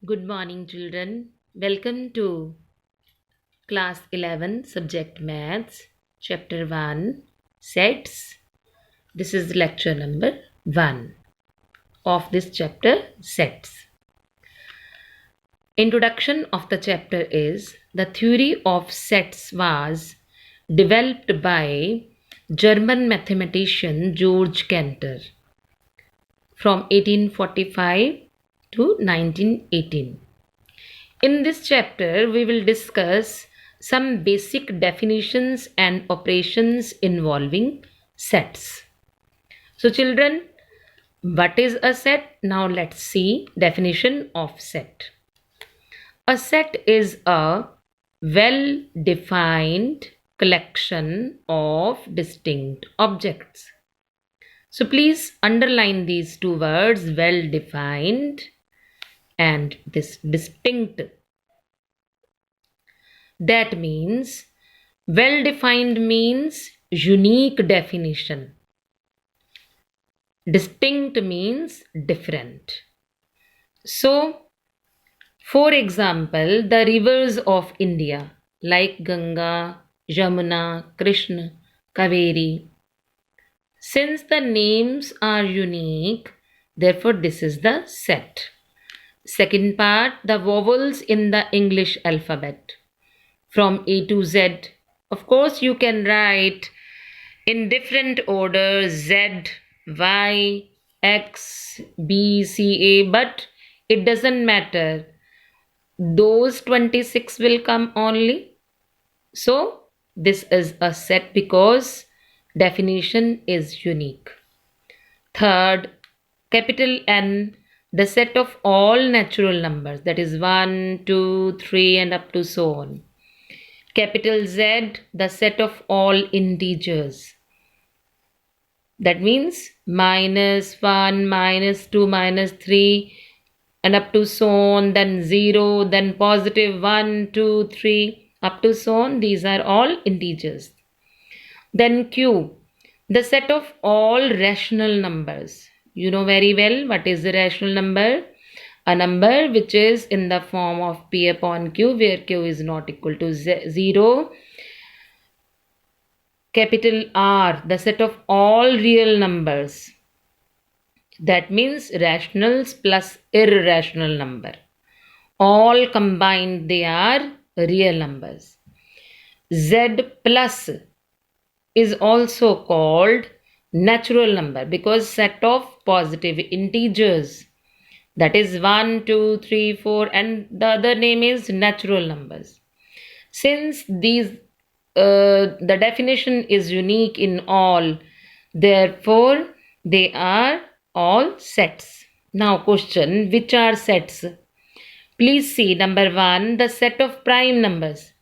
Good morning, children. Welcome to class 11, subject maths, chapter 1, sets. This is lecture number 1 of this chapter, sets. Introduction of the chapter is the theory of sets was developed by German mathematician George Cantor from 1845 to 1918. In this chapter, we will discuss some basic definitions and operations involving sets. So, children, what is a set? Now, let's see definition of set. A set is a well defined collection of distinct objects. So, please underline these two words, well defined and this distinct. That means well defined means unique definition. Distinct means different. So, for example, the rivers of India like Ganga, Jamuna, Krishna, Kaveri. Since the names are unique, therefore this is the set. Second part, the vowels in the English alphabet from A to Z. Of course, you can write in different order Z, Y, X, B, C, A, but it doesn't matter. Those 26 will come only. So, this is a set because definition is unique. Third, capital N, the set of all natural numbers, that is 1, 2, 3, and up to so on. Capital Z, the set of all integers. That means -1, -2, -3, and up to so on, then 0, then positive 1, 2, 3, up to so on. These are all integers. Then Q, the set of all rational numbers. You know very well what is the rational number. A number which is in the form of P upon Q, where Q is not equal to 0. Capital R, the set of all real numbers. That means rationals plus irrational number. All combined, they are real numbers. Z plus is also called natural number because set of positive integers. That is 1, 2, 3, 4, and the other name is natural numbers. Since the definition is unique in all, therefore they are all sets. Now question, which are sets? Please see number 1, the set of prime numbers.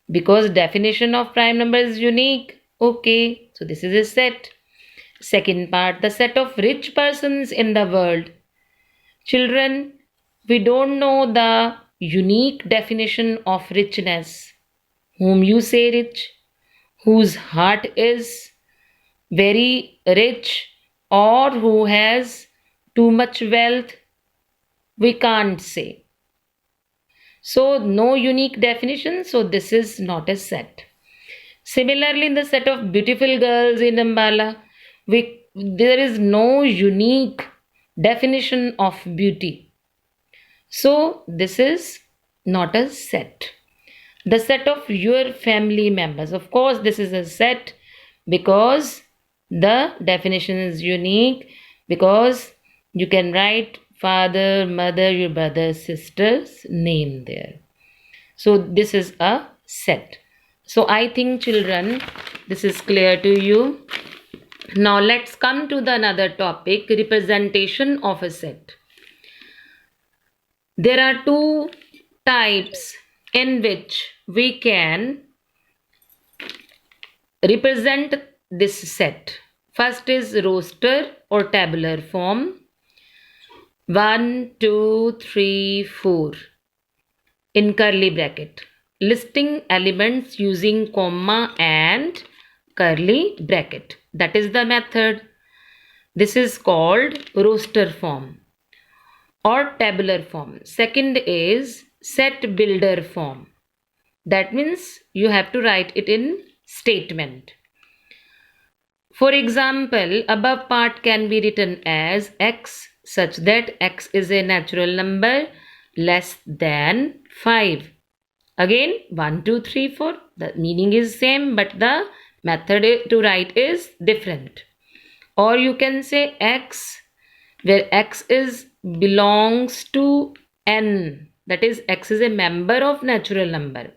Because definition of prime number is unique. Okay, so this is a set. Second part, the set of rich persons in the world. Children, we don't know the unique definition of richness. Whom you say rich, whose heart is very rich, or who has too much wealth, we can't say. So, no unique definition, so this is not a set. Similarly, in the set of beautiful girls in Ambala, there is no unique definition of beauty. So, this is not a set. The set of your family members. Of course, this is a set because the definition is unique, because you can write father, mother, your brother, sister's name there. So this is a set. So I think children, this is clear to you. Now let's come to the another topic, representation of a set. There are two types in which we can represent this set. First is roster or tabular form. 1, 2, 3, 4 in curly bracket. Listing elements using comma and curly bracket. That is the method. This is called roster form. or tabular form. Second is set builder form. That means you have to write it in statement. For example, above part can be written as x such that x is a natural number less than 5. Again, 1, 2, 3, 4. The meaning is same, but the method to write is different. Or you can say x, where x is belongs to n. That is, x is a member of natural number.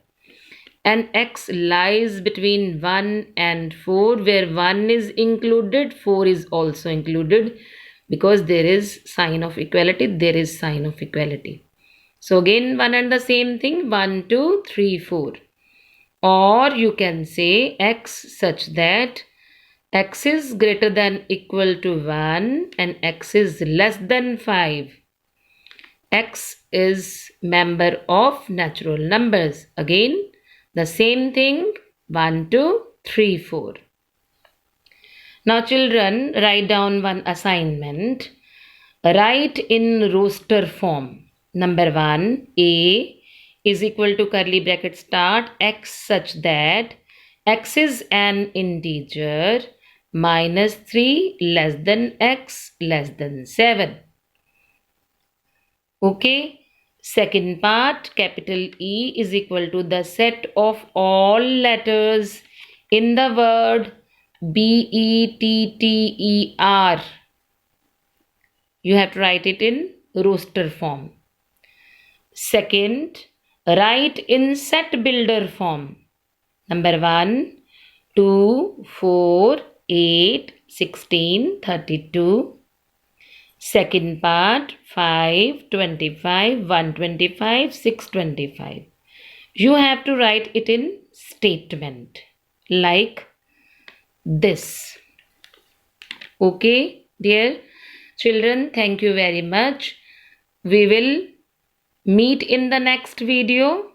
And x lies between 1 and 4, where 1 is included, 4 is also included, because there is sign of equality, there is sign of equality. So again, one and the same thing, 1, 2, 3, 4. Or you can say x such that x is greater than equal to 1 and x is less than 5. X is member of natural numbers. Again, the same thing, 1, 2, 3, 4. Now children, write down one assignment. Write in roster form. Number 1, A is equal to curly bracket start x such that x is an integer minus 3 less than x less than 7. Okay. Second part, capital E is equal to the set of all letters in the word BETTER. You have to write it in roster form. Second, write in set builder form. Number 1, 2, 4, 8, 16, 32. Second part, 5, 25, 125, 625. You have to write it in statement like this. Okay, dear children, thank you very much. We will meet in the next video.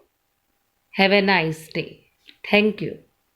Have a nice day. Thank you.